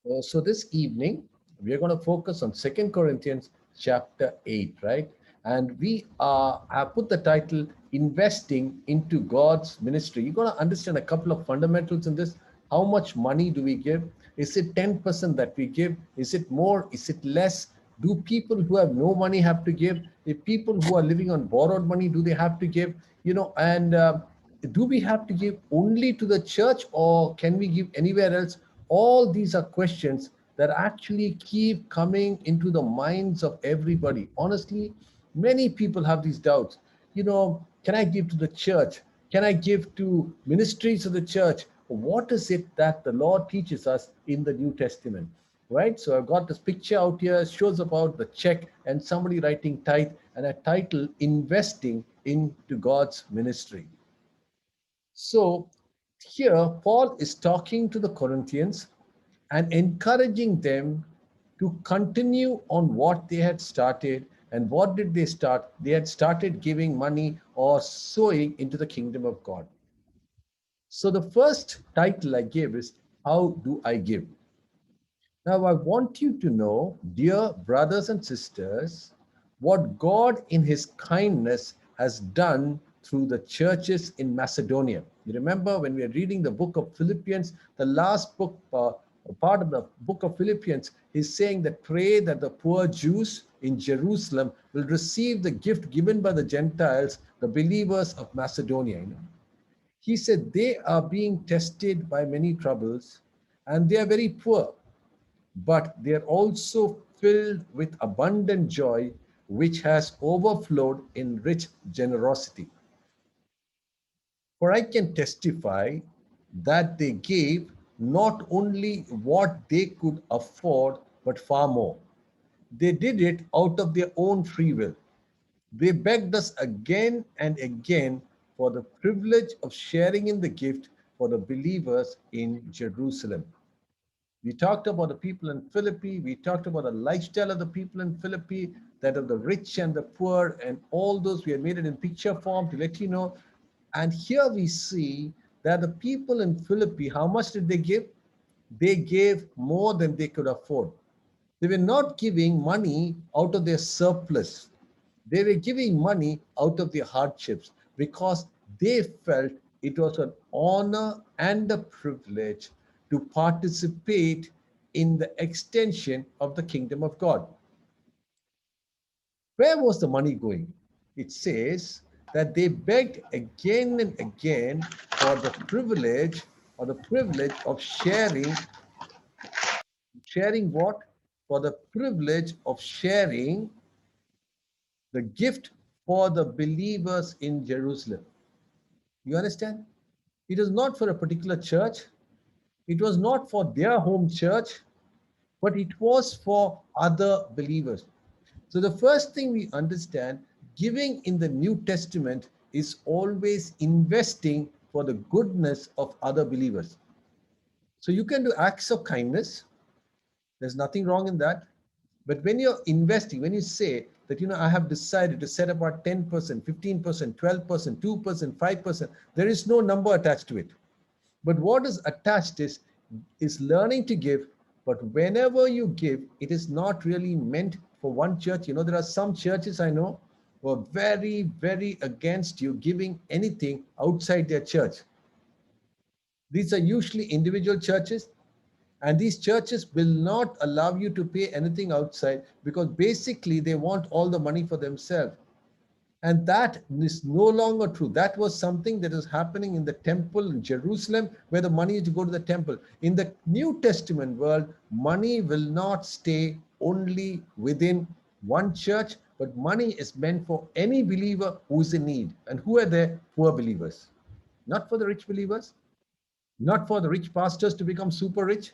So this evening, we are going to focus on Second Corinthians chapter 8, right? And have put the title Investing into God's Ministry. You're going to understand a couple of fundamentals in this. How much money do we give? Is it 10% that we give? Is it more? Is it less? Do people who have no money have to give? If people who are living on borrowed money, do they have to give? And do we have to give only to the church or can we give anywhere else? All these are questions that actually keep coming into the minds of everybody. Honestly, many people have these doubts. Can I give to the church? Can I give to ministries of the church? What is it that the Lord teaches us in the New Testament? Right? So I've got this picture out here, it shows about the check and somebody writing tithe and a title investing into God's ministry. So here, Paul is talking to the Corinthians and encouraging them to continue on what they had started. And what did they start? They had started giving money or sowing into the kingdom of God. So the first title I gave is How Do I Give? Now, I want you to know, dear brothers and sisters, what God in His kindness has done through the churches in Macedonia. You remember when we are reading the book of Philippians, the last book, part of the book of Philippians is saying that pray that the poor Jews in Jerusalem will receive the gift given by the Gentiles, the believers of Macedonia. He said they are being tested by many troubles and they are very poor, but they are also filled with abundant joy, which has overflowed in rich generosity. For I can testify that they gave not only what they could afford, but far more. They did it out of their own free will. They begged us again and again for the privilege of sharing in the gift for the believers in Jerusalem. We talked about the people in Philippi. We talked about the lifestyle of the people in Philippi, that of the rich and the poor, and all those. We had made it in picture form to let you know. And here we see that the people in Philippi, how much did they give? They gave more than they could afford. They were not giving money out of their surplus. They were giving money out of their hardships because they felt it was an honor and a privilege to participate in the extension of the kingdom of God. Where was the money going? It says that they begged again and again for the privilege of sharing what? For the privilege of sharing the gift for the believers in Jerusalem. You understand? It is not for a particular church. It was not for their home church, but it was for other believers. So the first thing we understand, giving in the New Testament is always investing for the goodness of other believers. So you can do acts of kindness. There's nothing wrong in that. But when you're investing, when you say that, I have decided to set apart 10%, 15%, 12%, 2%, 5%, there is no number attached to it. But what is attached is learning to give. But whenever you give, it is not really meant for one church. There are some churches I know who are very, very against you giving anything outside their church. These are usually individual churches, and these churches will not allow you to pay anything outside because basically they want all the money for themselves. And that is no longer true. That was something that is happening in the temple in Jerusalem, where the money is to go to the temple. In the New Testament world, money will not stay only within one church, but money is meant for any believer who is in need. And who are there? Poor believers. Not for the rich believers, not for the rich pastors to become super rich.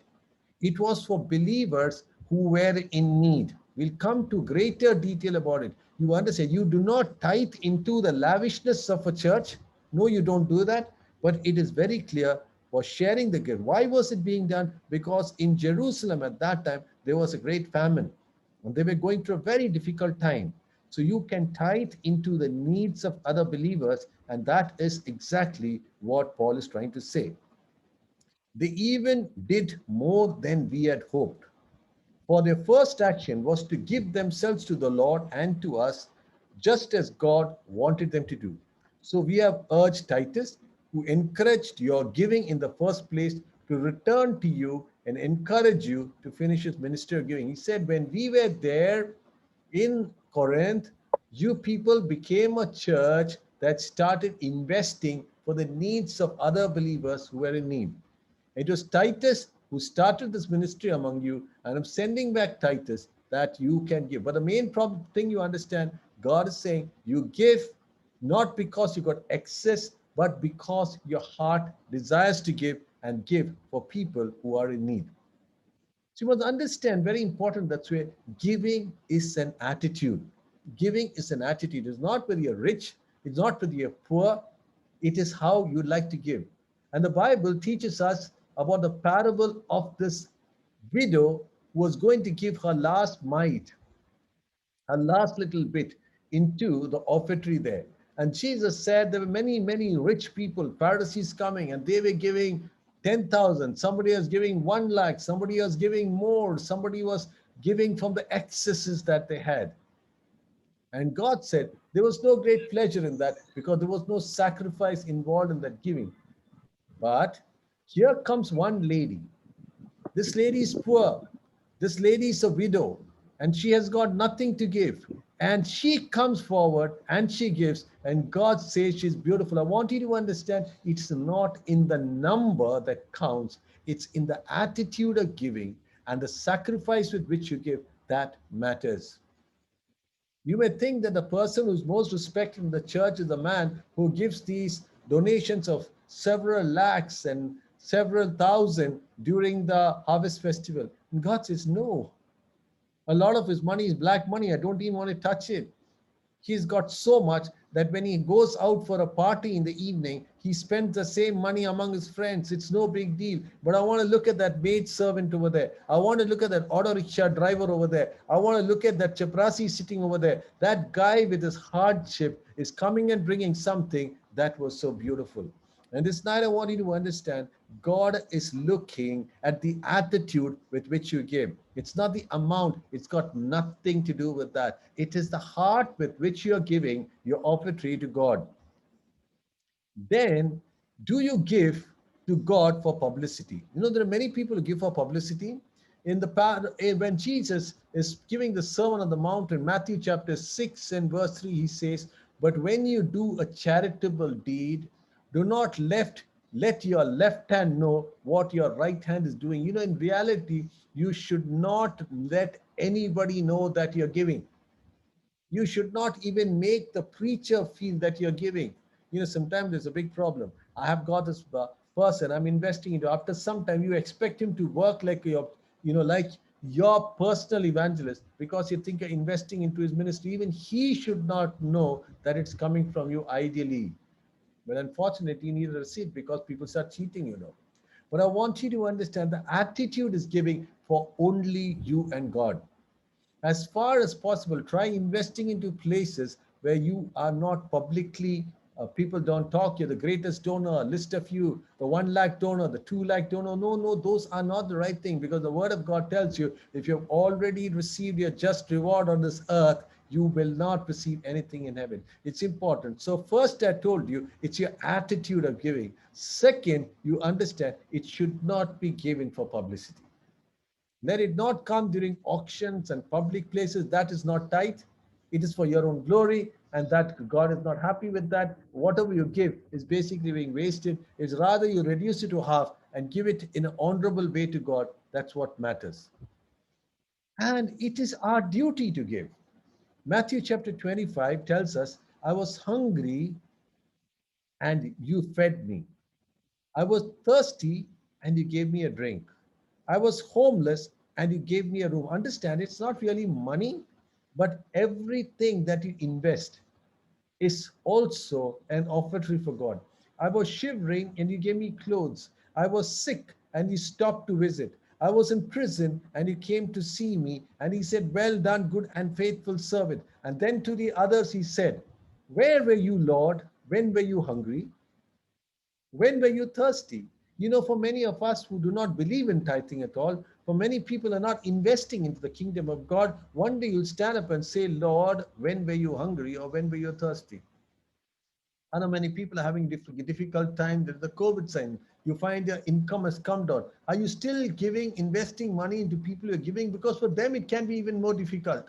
It was for believers who were in need. We'll come to greater detail about it. You understand, you do not tithe into the lavishness of a church. No, you don't do that. But it is very clear for sharing the gift. Why was it being done? Because in Jerusalem at that time, there was a great famine. And they were going through a very difficult time. So you can tithe into the needs of other believers. And that is exactly what Paul is trying to say. They even did more than we had hoped. For their first action was to give themselves to the Lord and to us, just as God wanted them to do. So we have urged Titus, who encouraged your giving in the first place, to return to you and encourage you to finish his ministry of giving. He said, when we were there in Corinth, you people became a church that started investing for the needs of other believers who were in need. It was Titus who started this ministry among you, and I'm sending back Titus that you can give. But the main problem thing you understand, God is saying you give not because you got excess, but because your heart desires to give and give for people who are in need. So you must understand, very important, that's where giving is an attitude. Giving is an attitude. It's not whether you're rich, it's not whether you're poor, it is how you like to give. And the Bible teaches us about the parable of this widow who was going to give her last mite, her last little bit into the offertory there. And Jesus said there were many, many rich people, Pharisees coming, and they were giving 10,000. Somebody was giving 1 lakh. Somebody was giving more. Somebody was giving from the excesses that they had. And God said there was no great pleasure in that because there was no sacrifice involved in that giving. But here comes one lady. This lady is poor. This lady is a widow and she has got nothing to give. And she comes forward and she gives, and God says she's beautiful. I want you to understand it's not in the number that counts, it's in the attitude of giving and the sacrifice with which you give that matters. You may think that the person who's most respected in the church is the man who gives these donations of several lakhs and several thousand during the harvest festival. And God says, no, a lot of his money is black money. I don't even want to touch it. He's got so much that when he goes out for a party in the evening, he spends the same money among his friends. It's no big deal. But I want to look at that maid servant over there. I want to look at that auto rickshaw driver over there. I want to look at that chaprasi sitting over there. That guy with his hardship is coming and bringing something that was so beautiful. And this night, I want you to understand God is looking at the attitude with which you give. It's not the amount, it's got nothing to do with that. It is the heart with which you're giving your offertory to God. Then, do you give to God for publicity? You know, there are many people who give for publicity. When Jesus is giving the Sermon on the Mount in Matthew chapter 6 and verse 3, he says, but when you do a charitable deed, do not let your left hand know what your right hand is doing. You know, in reality, you should not let anybody know that you're giving. You should not even make the preacher feel that you're giving. You know, sometimes there's a big problem. I have got this person I'm investing into. After some time, you expect him to work like like your personal evangelist because you think you're investing into his ministry. Even he should not know that it's coming from you ideally. But unfortunately, you need a receipt because people start cheating, you know. But I want you to understand the attitude is giving for only you and God. As far as possible, try investing into places where you are not publicly, people don't talk, you're the greatest donor, list of you, the 1 lakh donor, the 2 lakh donor. No, no, those are not the right thing, because the word of God tells you if you've already received your just reward on this earth, you will not receive anything in heaven. It's important. So first, I told you, it's your attitude of giving. Second, you understand it should not be given for publicity. Let it not come during auctions and public places. That is not tithe. It is for your own glory, and that God is not happy with that. Whatever you give is basically being wasted. It's rather you reduce it to half and give it in an honorable way to God. That's what matters. And it is our duty to give. Matthew chapter 25 tells us, I was hungry and you fed me. I was thirsty and you gave me a drink. I was homeless and you gave me a room. Understand, it's not really money, but everything that you invest is also an offertory for God. I was shivering and you gave me clothes. I was sick and you stopped to visit. I was in prison and you came to see me. And he said, well done, good and faithful servant. And then to the others he said, where were you, Lord? When were you hungry? When were you thirsty? For many of us who do not believe in tithing at all, for many people are not investing into the kingdom of God, one day you'll stand up and say, Lord, when were you hungry or when were you thirsty? I know many people are having difficult time. There's the COVID sign. You find your income has come down. Are you still giving, investing money into people you're giving? Because for them, it can be even more difficult.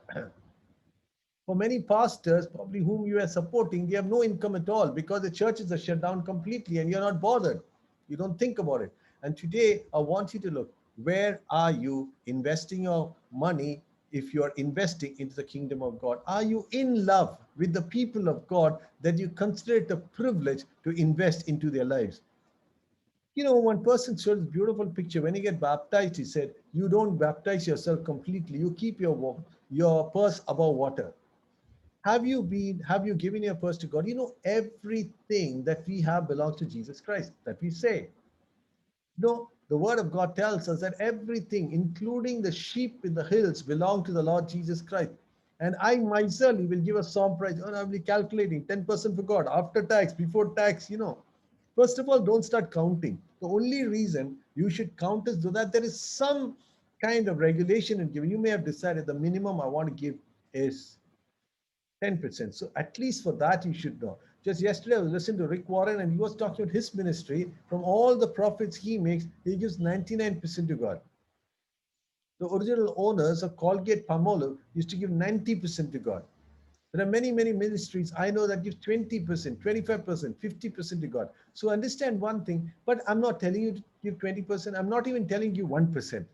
For many pastors, probably whom you are supporting, they have no income at all because the churches are shut down completely and you're not bothered. You don't think about it. And today, I want you to look, where are you investing your money if you're investing into the kingdom of God? Are you in love with the people of God that you consider it a privilege to invest into their lives? One person showed this beautiful picture. When you get baptized, he said, you don't baptize yourself completely. You keep your purse above water. Have you given your purse to God? Everything that we have belongs to Jesus Christ, that we say. No, the word of God tells us that everything, including the sheep in the hills, belong to the Lord Jesus Christ. And I myself will give a psalm price. And I'll be calculating 10% for God, after tax, before tax. First of all, don't start counting. The only reason you should count is so that there is some kind of regulation in giving. You may have decided the minimum I want to give is 10%. So at least for that, you should know. Just yesterday, I was listening to Rick Warren and he was talking about his ministry. From all the profits he makes, he gives 99% to God. The original owners of Colgate Palmolive used to give 90% to God. There are many, many ministries I know that give 20%, 25%, 50% to God. So understand one thing, but I'm not telling you to give 20%. I'm not even telling you 1%.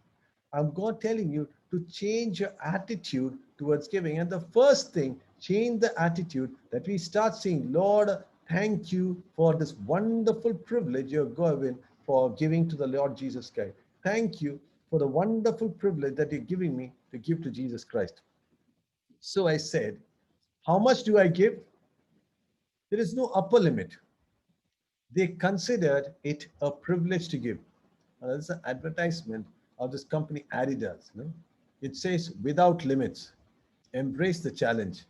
I'm God telling you to change your attitude towards giving. And the first thing, change the attitude that we start saying, Lord, thank you for this wonderful privilege you're given for giving to the Lord Jesus Christ. Thank you for the wonderful privilege that you're giving me to give to Jesus Christ. So I said, how much do I give? There is no upper limit. They considered it a privilege to give. There's an advertisement of this company Adidas. It says, without limits, embrace the challenge.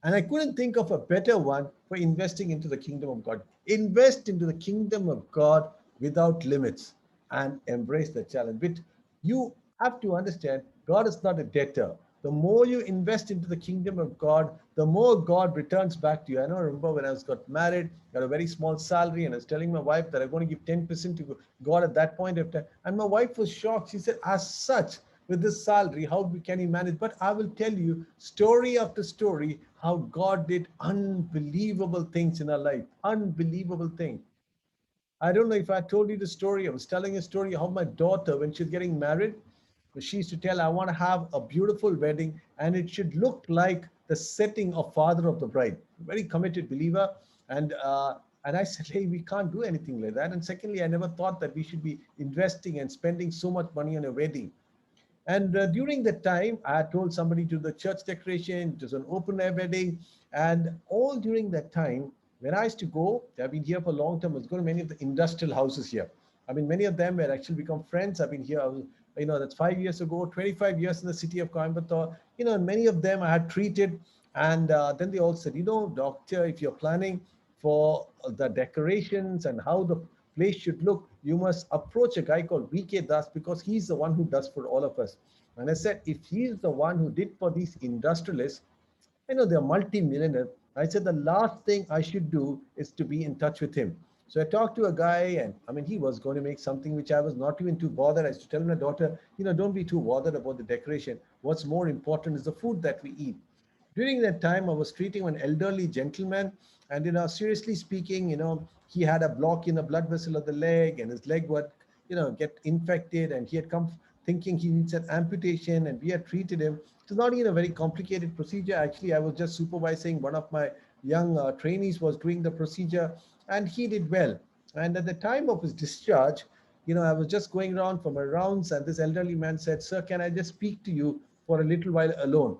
And I couldn't think of a better one for investing into the kingdom of God. Invest into the kingdom of God without limits and embrace the challenge. But you have to understand, God is not a debtor. The more you invest into the kingdom of God, the more God returns back to you. I remember when I got married, got a very small salary, and I was telling my wife that I'm going to give 10% to God at that point of time. And my wife was shocked. She said, as such, with this salary, how can you manage? But I will tell you, story after story, how God did unbelievable things in our life. Unbelievable things. I don't know if I told you the story. I was telling a story how my daughter, when she was getting married, she used to tell, I want to have a beautiful wedding and it should look like the setting of Father of the Bride. Very committed believer. And I said, hey, we can't do anything like that. And secondly, I never thought that we should be investing and spending so much money on a wedding. And during that time, I had told somebody to the church decoration, it was an open air wedding. And all during that time, when I used to go, I've been here for a long time, I was going to many of the industrial houses here. I mean, many of them had actually become friends. I've been here, that's 5 years ago, 25 years in the city of Coimbatore. And many of them I had treated. And then they all said, doctor, if you're planning for the decorations and how the place should look, you must approach a guy called VK Das because he's the one who does for all of us. And I said, if he's the one who did for these industrialists, they're multi-millionaires. I said, the last thing I should do is to be in touch with him. So I talked to a guy, and he was going to make something which I was not even too bothered. I used to tell my daughter, don't be too bothered about the decoration. What's more important is the food that we eat. During that time, I was treating an elderly gentleman, and seriously speaking, he had a block in the blood vessel of the leg, and his leg would, get infected, and he had come thinking he needs an amputation, and we had treated him. It was not even a very complicated procedure. Actually, I was just supervising. One of my young trainees was doing the procedure, and he did well. And at the time of his discharge, I was just going around for my rounds, and this elderly man said, "Sir, can I just speak to you for a little while alone?"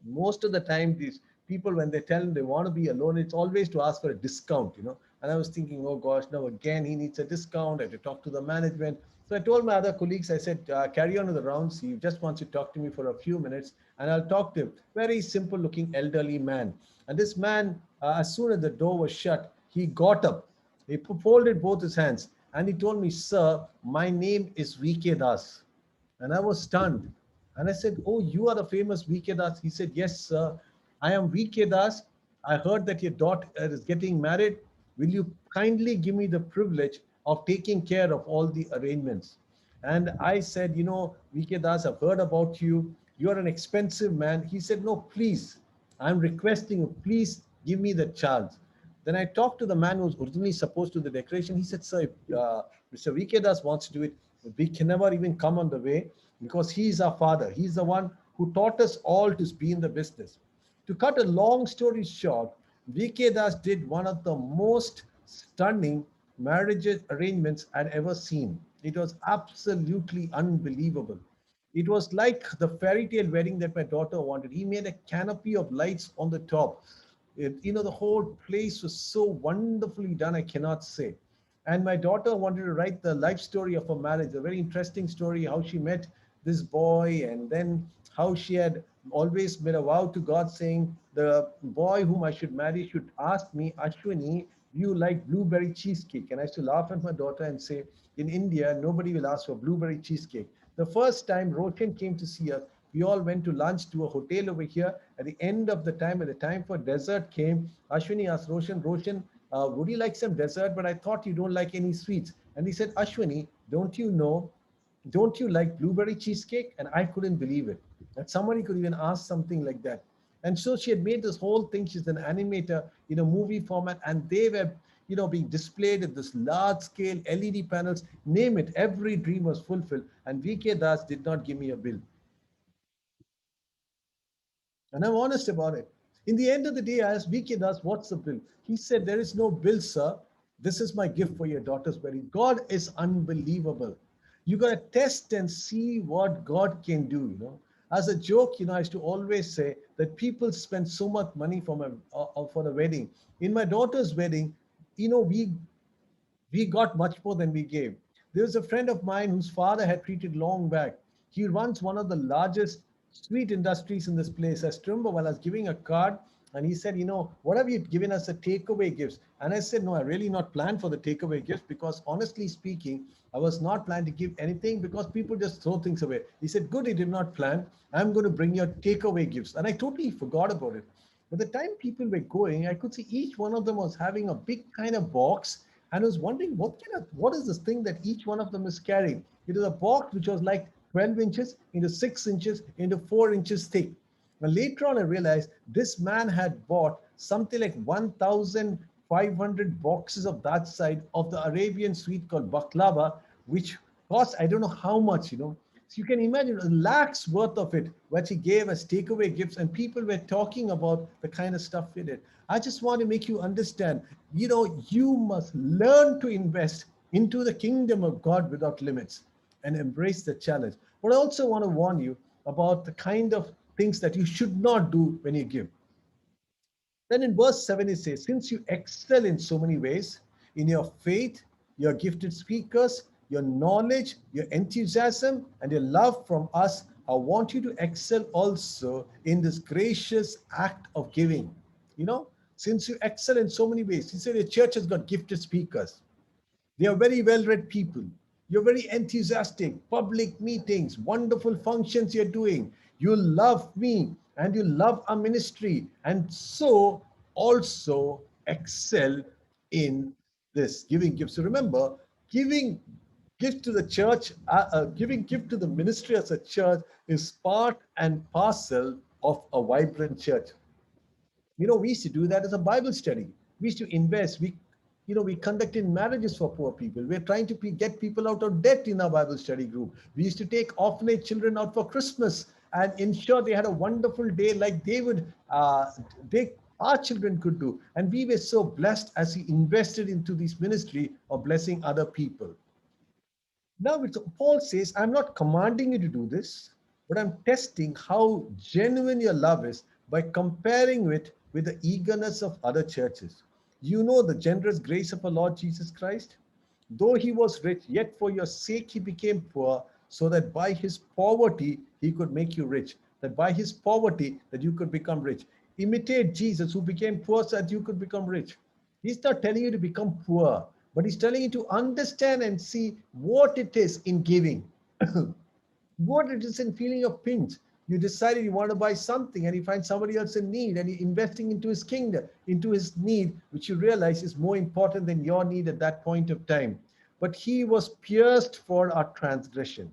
Most of the time, these people, when they tell them they want to be alone, it's always to ask for a discount. And I was thinking, oh gosh, now again he needs a discount. I had to talk to the management. So I told my other colleagues, I said, carry on with the rounds. He just wants to talk to me for a few minutes, and I'll talk to him. Very simple looking elderly man. And this man, as soon as the door was shut, he got up. He folded both his hands And he told me, "Sir, my name is VK Das." And I was stunned. And I said, "Oh, you are the famous VK Das?" He said, "Yes, sir. I am VK Das. I heard that your daughter is getting married. Will you kindly give me the privilege of taking care of all the arrangements?" And I said, "VK Das, I've heard about you. You're an expensive man." He said, "No, please. I'm requesting you, please give me the chance." Then I talked to the man who was originally supposed to do the decoration. He said, "Sir, if Mr. VK Das wants to do it, we can never even come on the way because he is our father. He's the one who taught us all to be in the business." To cut a long story short, VK Das did one of the most stunning marriage arrangements I'd ever seen. It was absolutely unbelievable. It was like the fairy tale wedding that my daughter wanted. He made a canopy of lights on the top. The whole place was so wonderfully done, I cannot say. And my daughter wanted to write the life story of her marriage, a very interesting story, how she met this boy, and then how she had always made a vow to God saying, "The boy whom I should marry should ask me, Ashwini, do you like blueberry cheesecake?" And I used to laugh at my daughter and say, "In India, nobody will ask for blueberry cheesecake." The first time Roshan came to see us, we all went to lunch to a hotel over here. At the end of the time, at the time for dessert came, Ashwini asked Roshan, would you like some dessert? But I thought you don't like any sweets. And he said, "Ashwini, don't you like blueberry cheesecake?" And I couldn't believe it, that somebody could even ask something like that. And so she had made this whole thing. She's an animator in a movie format, and they were, being displayed at this large scale LED panels. Name it, every dream was fulfilled. And VK Das did not give me a bill. And I'm honest about it. In the end of the day, I asked VK Das, "What's the bill?" He said, "There is no bill, sir. This is my gift for your daughter's wedding." God is unbelievable. You got to test and see what God can do. As a joke, I used to always say that people spend so much money for the wedding. In my daughter's wedding, we got much more than we gave. There was a friend of mine whose father had treated long back. He runs one of the largest sweet industries in this place. I still remember while I was giving a card, and he said, "What have you given us a takeaway gifts?" And I said, "No, I really not planned for the takeaway gifts because honestly speaking, I was not planning to give anything because people just throw things away." He said, "Good, he did not plan. I'm going to bring your takeaway gifts." And I totally forgot about it. By the time people were going, I could see each one of them was having a big kind of box, and I was wondering what is this thing that each one of them is carrying. It is a box which was like 12 inches into 6 inches into 4 inches thick. Now later on, I realized this man had bought something like 1,500 boxes of that side of the Arabian sweet called baklava, which cost I don't know how much. So you can imagine lakhs worth of it, what he gave as takeaway gifts, and people were talking about the kind of stuff we did. I just want to make you understand, you must learn to invest into the kingdom of God without limits and embrace the challenge. But I also want to warn you about the kind of things that you should not do when you give. Then in verse 7, it says, "Since you excel in so many ways, in your faith, your gifted speakers, your knowledge, your enthusiasm, and your love from us, I want you to excel also in this gracious act of giving." You know, since you excel in so many ways, he said your church has got gifted speakers. They are very well read people. You're very enthusiastic, public meetings, wonderful functions you're doing. You love me and you love our ministry. And so also excel in this giving gifts. So remember, giving gift to the church, giving gift to the ministry as a church is part and parcel of a vibrant church. We used to do that as a Bible study. We used to invest. We conducted marriages for poor people. We're trying to get people out of debt in our Bible study group. We used to take orphanage children out for Christmas and ensure they had a wonderful day like our children could do. And we were so blessed as we invested into this ministry of blessing other people. Now, Paul says, "I'm not commanding you to do this, but I'm testing how genuine your love is by comparing it with the eagerness of other churches. You know the generous grace of our Lord Jesus Christ. Though he was rich, yet for your sake he became poor, so that by his poverty he could make you rich. That by his poverty that you could become rich. Imitate Jesus, who became poor so that you could become rich." He's not telling you to become poor. But he's telling you to understand and see what it is in giving. What it is in feeling of pinch. You decided you want to buy something and you find somebody else in need and you're investing into his kingdom, into his need, which you realize is more important than your need at that point of time. But he was pierced for our transgression.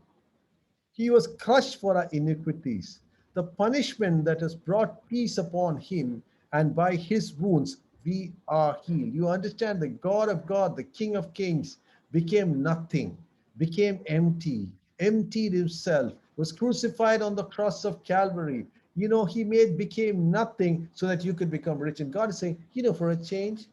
He was crushed for our iniquities. The punishment that has brought peace upon him, and by his wounds we are healed. You understand, the God of God, the King of Kings, became nothing, became empty, emptied himself, was crucified on the cross of Calvary. He became nothing so that you could become rich. And God is saying, for a change,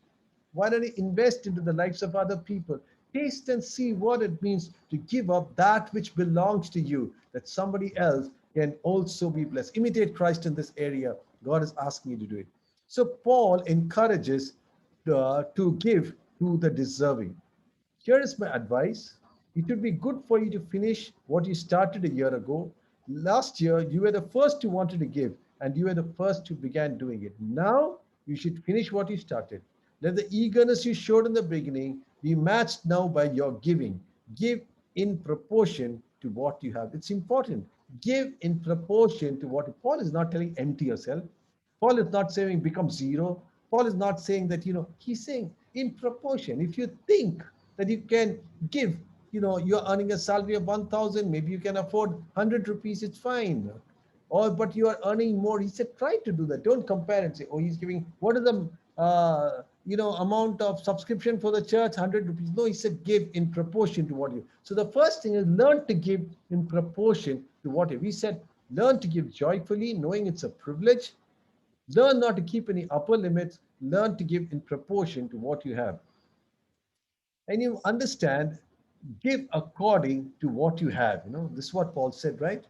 why don't you invest into the lives of other people? Taste and see what it means to give up that which belongs to you, that somebody else can also be blessed. Imitate Christ in this area. God is asking you to do it. So Paul encourages to give to the deserving. Here is my advice. It would be good for you to finish what you started a year ago. Last year, you were the first who wanted to give, and you were the first who began doing it. Now, you should finish what you started. Let the eagerness you showed in the beginning be matched now by your giving. Give in proportion to what you have. It's important. Give in proportion to what Paul is not telling empty yourself. Paul is not saying become zero. Paul is not saying that, he's saying in proportion. If you think that you can give, you're earning a salary of 1,000, maybe you can afford 100 rupees, it's fine. Or, but you are earning more. He said, try to do that. Don't compare and say, oh, he's giving, what is the, amount of subscription for the church, 100 rupees. No, he said, give in proportion to what you. So the first thing is learn to give in proportion to what you. We said, learn to give joyfully, knowing it's a privilege. Learn not to keep any upper limits. Learn to give in proportion to what you have. And you understand, give according to what you have. This is what Paul said, right?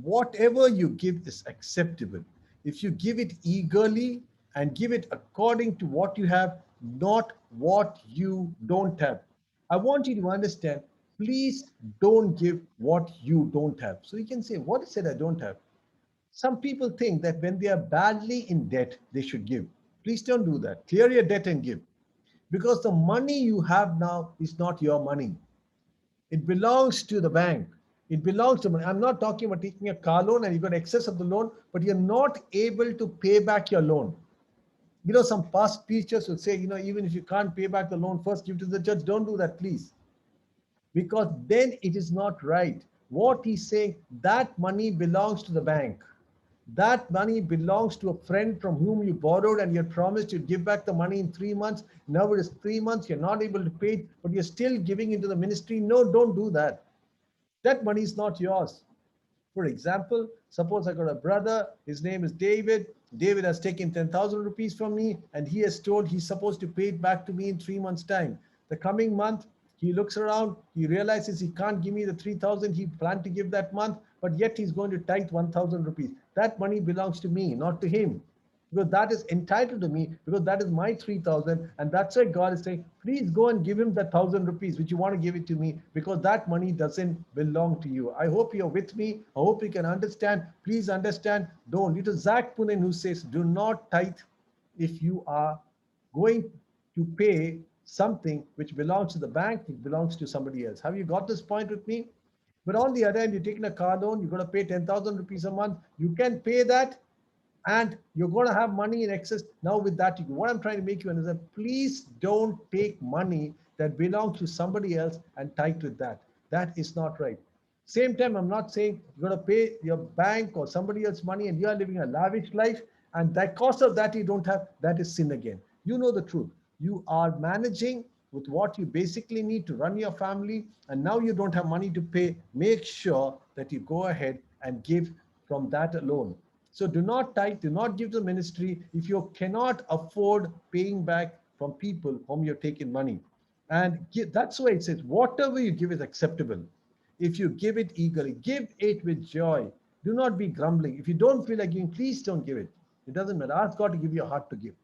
Whatever you give is acceptable. If you give it eagerly and give it according to what you have, not what you don't have. I want you to understand, please don't give what you don't have. So you can say, what is it I don't have? Some people think that when they are badly in debt, they should give. Please don't do that. Clear your debt and give. Because the money you have now is not your money. It belongs to the bank. It belongs to money. I'm not talking about taking a car loan and you got excess of the loan, but you're not able to pay back your loan. Some past teachers would say, even if you can't pay back the loan, first give to the church. Don't do that, please. Because then it is not right. What he's saying, that money belongs to the bank. That money belongs to a friend from whom you borrowed and you promised you'd give back the money in 3 months. Now it is 3 months, you're not able to pay it, but you're still giving into the ministry. No, don't do that. That money is not yours. For example, suppose I got a brother, his name is David. David has taken 10,000 rupees from me and he has told he's supposed to pay it back to me in 3 months' time. The coming month, he looks around, he realizes he can't give me the 3,000 he planned to give that month, but yet he's going to tithe 1,000 rupees. That money belongs to me, not to him. Because that is entitled to me, because that is my 3,000. And that's why God is saying, please go and give him the 1,000 rupees, which you want to give it to me, because that money doesn't belong to you. I hope you're with me. I hope you can understand. Please understand. Don't. It is Zach Punin who says, do not tithe if you are going to pay something which belongs to the bank, it belongs to somebody else. Have you got this point with me? But on the other hand, you're taking a car loan, you're going to pay 10,000 rupees a month. You can pay that and you're going to have money in excess. Now with that, what I'm trying to make you understand, please don't take money that belongs to somebody else and tithe with that. That is not right. Same time, I'm not saying you're going to pay your bank or somebody else's money and you are living a lavish life and that cost of that you don't have, that is sin again. You know the truth. You are managing with what you basically need to run your family and now you don't have money to pay. Make sure that you go ahead and give from that alone. So do not tithe, do not give to the ministry if you cannot afford paying back from people whom you're taking money. And that's why it says, whatever you give is acceptable. If you give it eagerly, give it with joy. Do not be grumbling. If you don't feel like giving, please don't give it. It doesn't matter. Ask God to give you a heart to give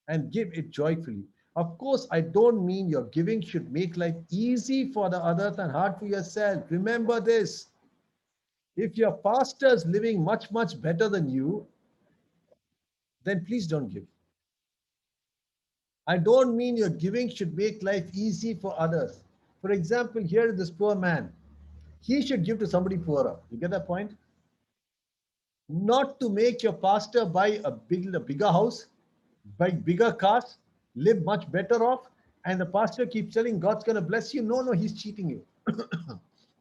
and give it joyfully. Of course, I don't mean your giving should make life easy for the others and hard for yourself. Remember this. If your pastor is living much, much better than you, then please don't give. I don't mean your giving should make life easy for others. For example, here is this poor man. He should give to somebody poorer. You get that point? Not to make your pastor buy a bigger house, buy bigger cars, live much better off, and the pastor keeps telling God's going to bless you. No, no, he's cheating you.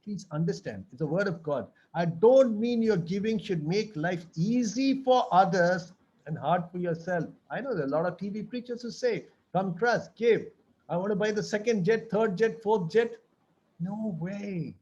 Please understand, it's a word of God. I don't mean your giving should make life easy for others and hard for yourself. I know there are a lot of TV preachers who say, come trust, give. I want to buy the second jet, third jet, fourth jet. No way.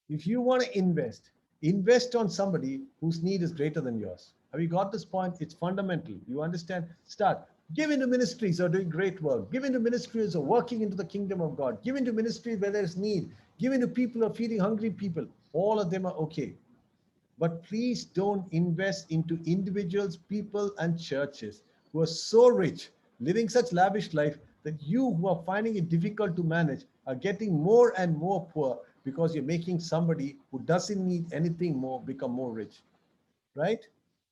If you want to invest, invest on somebody whose need is greater than yours. Have you got this point? It's fundamental. You understand? Start. Give into ministries who are doing great work. Give into ministries who are working into the kingdom of God. Give into ministries where there is need. Give into people who are feeding hungry people. All of them are okay. But please don't invest into individuals, people, and churches who are so rich, living such lavish life that you who are finding it difficult to manage are getting more and more poor because you're making somebody who doesn't need anything more become more rich, right?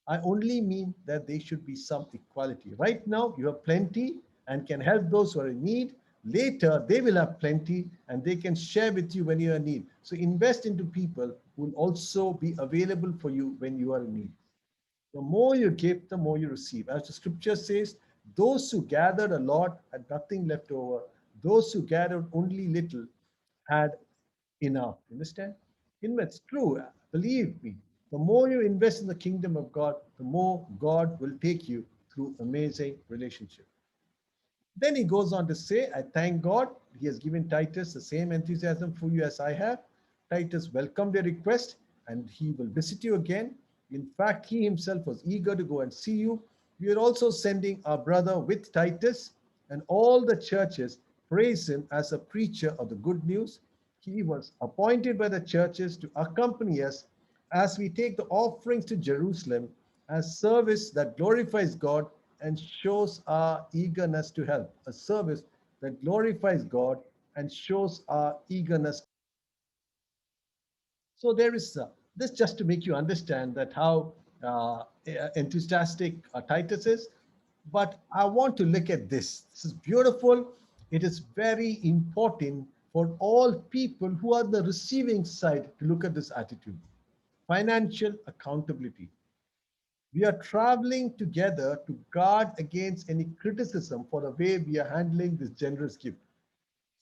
I only mean that there should be some equality. Right now, you have plenty and can help those who are in need. Later, they will have plenty and they can share with you when you are in need. So invest into people who will also be available for you when you are in need. The more you give, the more you receive. As the scripture says, those who gathered a lot had nothing left over. Those who gathered only little had enough. Understand? Invest. True. Believe me. The more you invest in the kingdom of God, the more God will take you through amazing relationship. Then he goes on to say, I thank God he has given Titus the same enthusiasm for you as I have. Titus welcomed your request and he will visit you again. In fact, he himself was eager to go and see you. We are also sending our brother with Titus, and all the churches praise him as a preacher of the good news. He was appointed by the churches to accompany us as we take the offerings to Jerusalem as service that glorifies God and shows our eagerness to help. A service that glorifies God and shows our eagerness. So there is this just to make you understand that how enthusiastic Titus is. But I want to look at this. This is beautiful. It is very important for all people who are the receiving side to look at this attitude. Financial accountability. We are traveling together to guard against any criticism for the way we are handling this generous gift.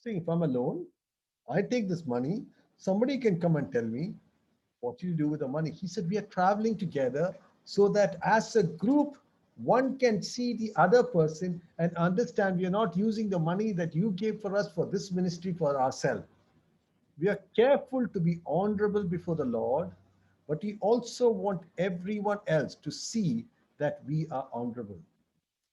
See, if I'm alone, I take this money, somebody can come and tell me, what do you do with the money? He said, we are traveling together so that as a group, one can see the other person and understand we are not using the money that you gave for us for this ministry for ourselves. We are careful to be honorable before the Lord, but we also want everyone else to see that we are honorable.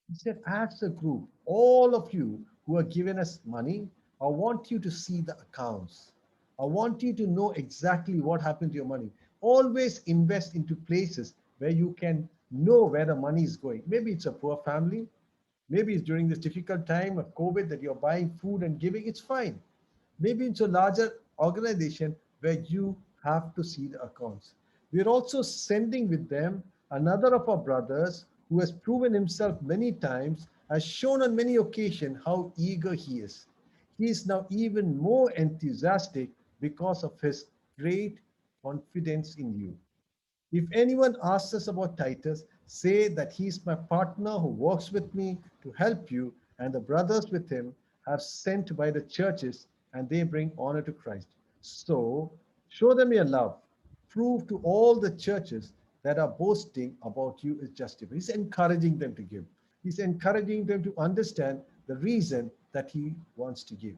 He said, as a group, all of you who are giving us money, I want you to see the accounts. I want you to know exactly what happened to your money. Always invest into places where you can know where the money is going. Maybe it's a poor family. Maybe it's during this difficult time of COVID that you're buying food and giving. It's fine. Maybe it's a larger organization where you have to see the accounts. We're also sending with them another of our brothers who has proven himself many times, has shown on many occasions how eager he is. He is now even more enthusiastic because of his great confidence in you. If anyone asks us about Titus, say that he's my partner who works with me to help you, and the brothers with him are sent by the churches and they bring honor to Christ. So show them your love. Prove to all the churches that are boasting about you is justified. He's encouraging them to give. He's encouraging them to understand the reason that he wants to give.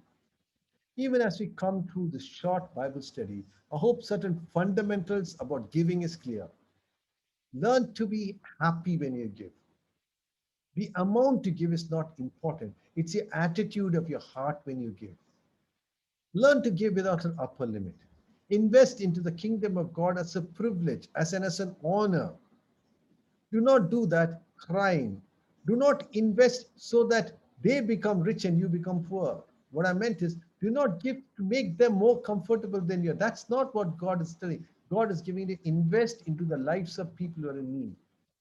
Even as we come through this short Bible study, I hope certain fundamentals about giving is clear. Learn to be happy when you give. The amount to give is not important. It's the attitude of your heart when you give. Learn to give without an upper limit. Invest into the kingdom of God as a privilege, as an honor. Do not do that crying. Do not invest so that they become rich and you become poor. What I meant is, do not give to make them more comfortable than you. That's not what God is telling. God is giving you to invest into the lives of people who are in need.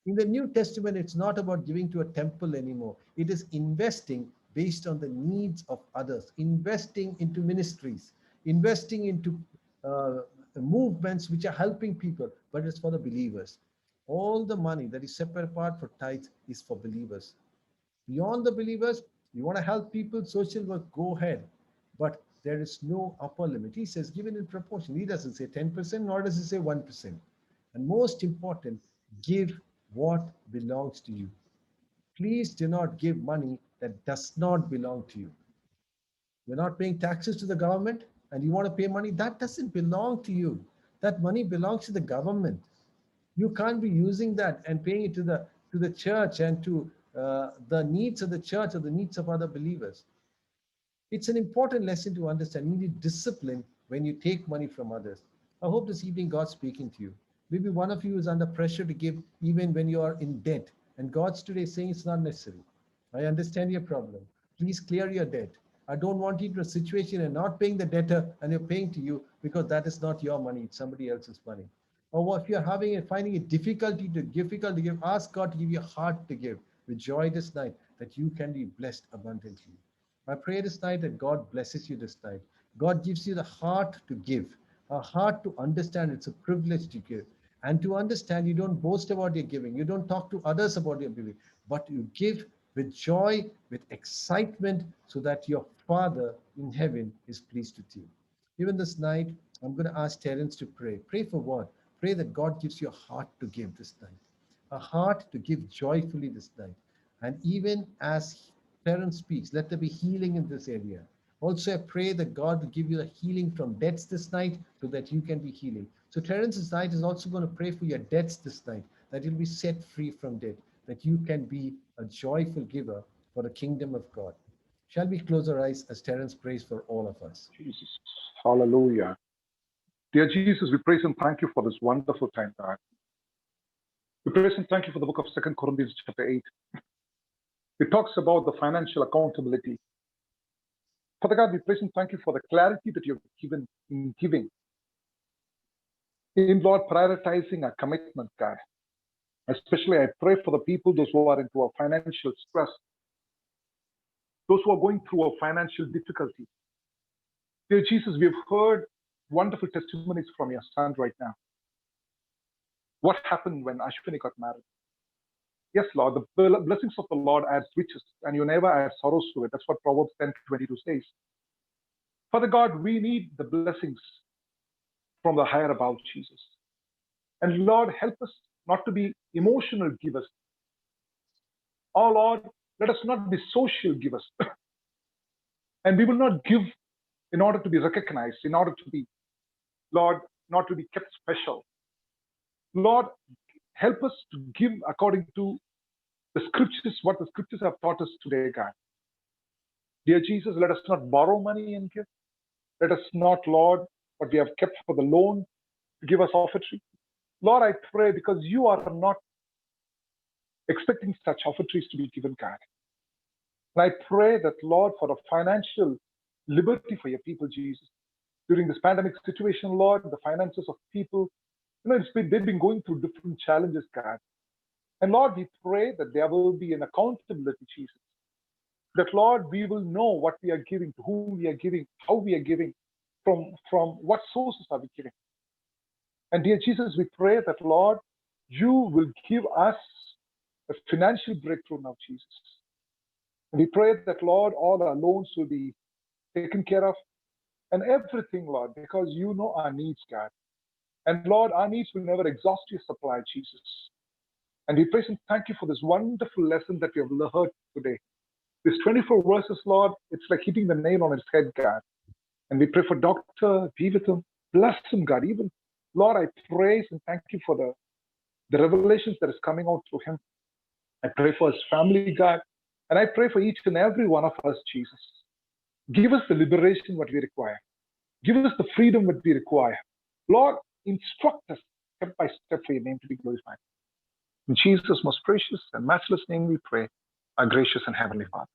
In the New Testament, it's not about giving to a temple anymore. It is investing based on the needs of others, investing into ministries, investing into uh, movements which are helping people, but it's for the believers. All the money that is set apart for tithes is for believers. Beyond the believers, you want to help people, social work, go ahead. But there is no upper limit. He says, given in proportion. He doesn't say 10%, nor does he say 1%. And most important, give what belongs to you. Please do not give money that does not belong to you. You're not paying taxes to the government and you want to pay money that doesn't belong to you. That money belongs to the government. You can't be using that and paying it to the church and to the needs of the church or the needs of other believers. It's an important lesson to understand. You need discipline when you take money from others. I hope this evening God's speaking to you. Maybe one of you is under pressure to give even when you are in debt, and God's today saying it's not necessary. I understand your problem. Please clear your debt. I don't want you to a situation and not paying the debtor and you're paying to you because that is not your money, it's somebody else's money. Or if you're finding it difficult to give, ask God to give you a heart to give with joy this night that you can be blessed abundantly. I pray this night that God blesses you this night. God gives you the heart to give, a heart to understand it's a privilege to give. And to understand, you don't boast about your giving, you don't talk to others about your giving, but you give with joy, with excitement, so that your Father in heaven is pleased with you. Even this night, I'm going to ask Terence to pray. Pray for what? Pray that God gives you a heart to give this night, a heart to give joyfully this night. And even as Terence speaks, let there be healing in this area. Also, I pray that God will give you the healing from debts this night so that you can be healing. So Terence's night is also going to pray for your debts this night, that you'll be set free from debt, that you can be a joyful giver for the kingdom of God. Shall we close our eyes as Terence prays for all of us? Jesus. Hallelujah. Dear Jesus, we praise and thank you for this wonderful time, God. We praise and thank you for the book of 2 Corinthians chapter 8. It talks about the financial accountability. Father God, we praise and thank you for the clarity that you've given in giving. In Lord, prioritizing our commitment, God. Especially, I pray for the people, those who are into a financial stress, those who are going through a financial difficulty. Dear Jesus, we have heard wonderful testimonies from your son right now. What happened when Ashwini got married? Yes, Lord, the blessings of the Lord adds riches, and you never add sorrows to it. That's what Proverbs 10:22 says. Father God, we need the blessings from the higher above, Jesus. And Lord, help us not to be emotional givers. Oh Lord, let us not be social givers. And we will not give in order to be recognized, in order to be, Lord, not to be kept special. Lord, help us to give according to the scriptures, what the scriptures have taught us today, God. Dear Jesus, let us not borrow money and give. Let us not, Lord, what we have kept for the loan, give us offertory. Lord, I pray because you are not expecting such offertories to be given, God. And I pray that, Lord, for a financial liberty for your people, Jesus. During this pandemic situation, Lord, the finances of people, they've been going through different challenges, God. And Lord, we pray that there will be an accountability, Jesus. That, Lord, we will know what we are giving, to whom we are giving, how we are giving, from what sources are we giving. And dear Jesus, we pray that, Lord, you will give us a financial breakthrough now, Jesus. And we pray that, Lord, all our loans will be taken care of and everything, Lord, because you know our needs, God. And Lord, our needs will never exhaust your supply, Jesus. And we praise and thank you for this wonderful lesson that we have heard today. This 24 verses, Lord, it's like hitting the nail on its head, God. And we pray for Dr. Be with him. Bless him, God. Even, Lord, I praise and thank you for the revelations that is coming out through him. I pray for his family, God. And I pray for each and every one of us, Jesus. Give us the liberation what we require. Give us the freedom that we require. Lord, instruct us step by step for your name to be glorified. In Jesus' most precious and matchless name we pray, our gracious and heavenly Father.